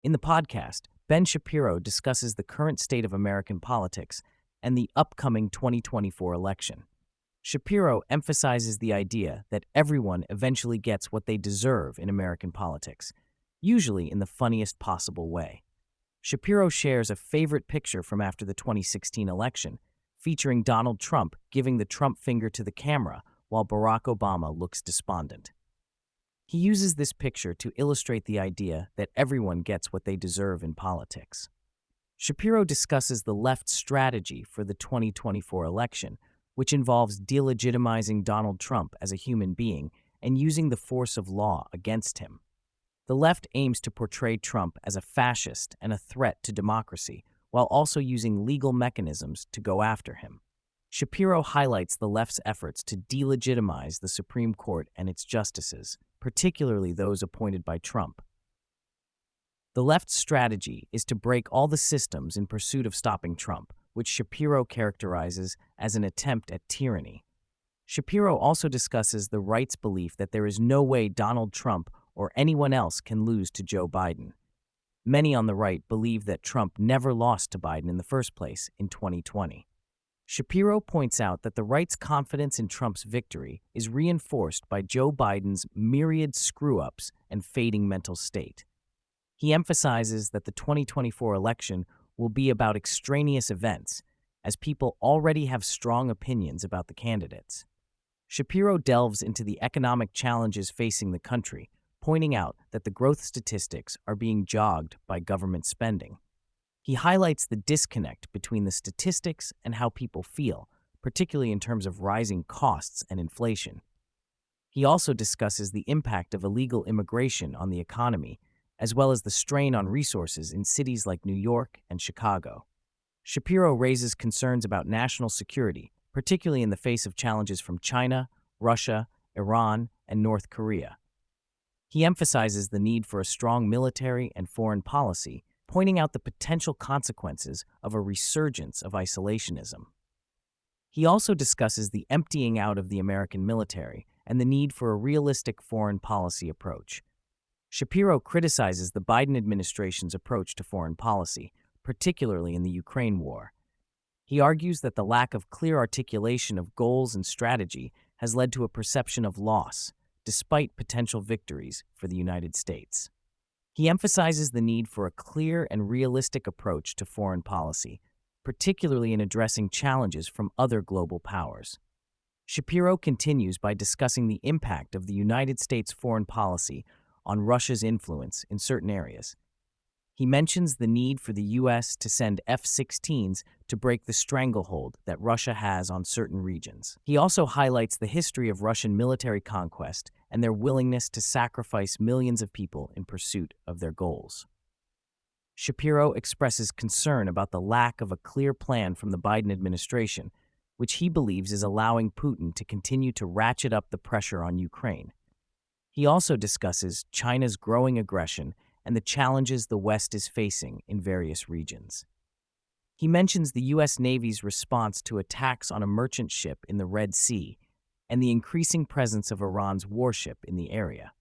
In the podcast, Ben Shapiro discusses the current state of American politics and the upcoming 2024 election. Shapiro emphasizes the idea that everyone eventually gets what they deserve in American politics, usually in the funniest possible way. Shapiro shares a favorite picture from after the 2016 election, featuring Donald Trump giving the Trump finger to the camera while Barack Obama looks despondent. He uses this picture to illustrate the idea that everyone gets what they deserve in politics. Shapiro discusses the left's strategy for the 2024 election, which involves delegitimizing Donald Trump as a human being and using the force of law against him. The left aims to portray Trump as a fascist and a threat to democracy, while also using legal mechanisms to go after him. Shapiro highlights the left's efforts to delegitimize the Supreme Court and its justices, particularly those appointed by Trump. The left's strategy is to break all the systems in pursuit of stopping Trump, which Shapiro characterizes as an attempt at tyranny. Shapiro also discusses the right's belief that there is no way Donald Trump or anyone else can lose to Joe Biden. Many on the right believe that Trump never lost to Biden in the first place in 2020. Shapiro points out that the right's confidence in Trump's victory is reinforced by Joe Biden's myriad screw-ups and fading mental state. He emphasizes that the 2024 election will be about extraneous events, as people already have strong opinions about the candidates. Shapiro delves into the economic challenges facing the country, pointing out that the growth statistics are being jogged by government spending. He highlights the disconnect between the statistics and how people feel, particularly in terms of rising costs and inflation. He also discusses the impact of illegal immigration on the economy, as well as the strain on resources in cities like New York and Chicago. Shapiro raises concerns about national security, particularly in the face of challenges from China, Russia, Iran, and North Korea. He emphasizes the need for a strong military and foreign policy, pointing out the potential consequences of a resurgence of isolationism. He also discusses the emptying out of the American military and the need for a realistic foreign policy approach. Shapiro criticizes the Biden administration's approach to foreign policy, particularly in the Ukraine war. He argues that the lack of clear articulation of goals and strategy has led to a perception of loss, despite potential victories for the United States. He emphasizes the need for a clear and realistic approach to foreign policy, particularly in addressing challenges from other global powers. Shapiro continues by discussing the impact of the United States foreign policy on Russia's influence in certain areas. He mentions the need for the U.S. to send F-16s to break the stranglehold that Russia has on certain regions. He also highlights the history of Russian military conquest and their willingness to sacrifice millions of people in pursuit of their goals. Shapiro expresses concern about the lack of a clear plan from the Biden administration, which he believes is allowing Putin to continue to ratchet up the pressure on Ukraine. He also discusses China's growing aggression and the challenges the West is facing in various regions. He mentions the U.S. Navy's response to attacks on a merchant ship in the Red Sea and the increasing presence of Iran's warship in the area.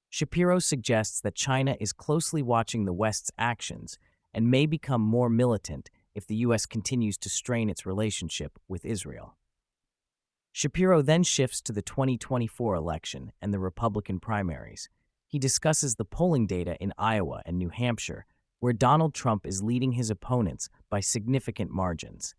Shapiro suggests that China is closely watching the West's actions and may become more militant if the U.S. continues to strain its relationship with Israel. Shapiro then shifts to the 2024 election and the Republican primaries. He discusses the polling data in Iowa and New Hampshire, where Donald Trump is leading his opponents by significant margins.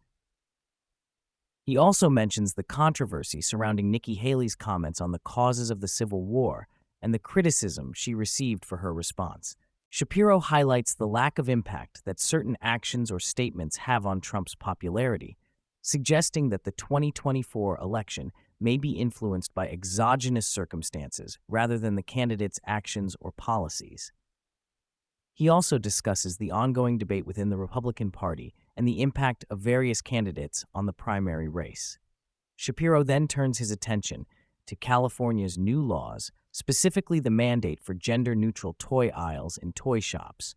He also mentions the controversy surrounding Nikki Haley's comments on the causes of the Civil War and the criticism she received for her response. Shapiro highlights the lack of impact that certain actions or statements have on Trump's popularity, suggesting that the 2024 election may be influenced by exogenous circumstances rather than the candidate's actions or policies. He also discusses the ongoing debate within the Republican Party and the impact of various candidates on the primary race. Shapiro then turns his attention to California's new laws, specifically the mandate for gender-neutral toy aisles in toy shops.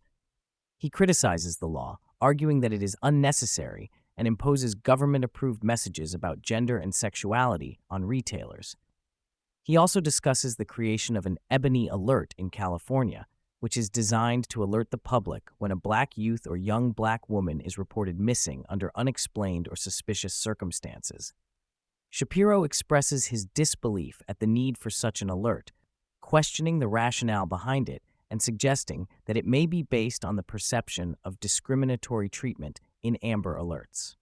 He criticizes the law, arguing that it is unnecessary and imposes government-approved messages about gender and sexuality on retailers. He also discusses the creation of an ebony alert in California, which is designed to alert the public when a black youth or young black woman is reported missing under unexplained or suspicious circumstances. Shapiro expresses his disbelief at the need for such an alert, questioning the rationale behind it and suggesting that it may be based on the perception of discriminatory treatment in Amber Alerts.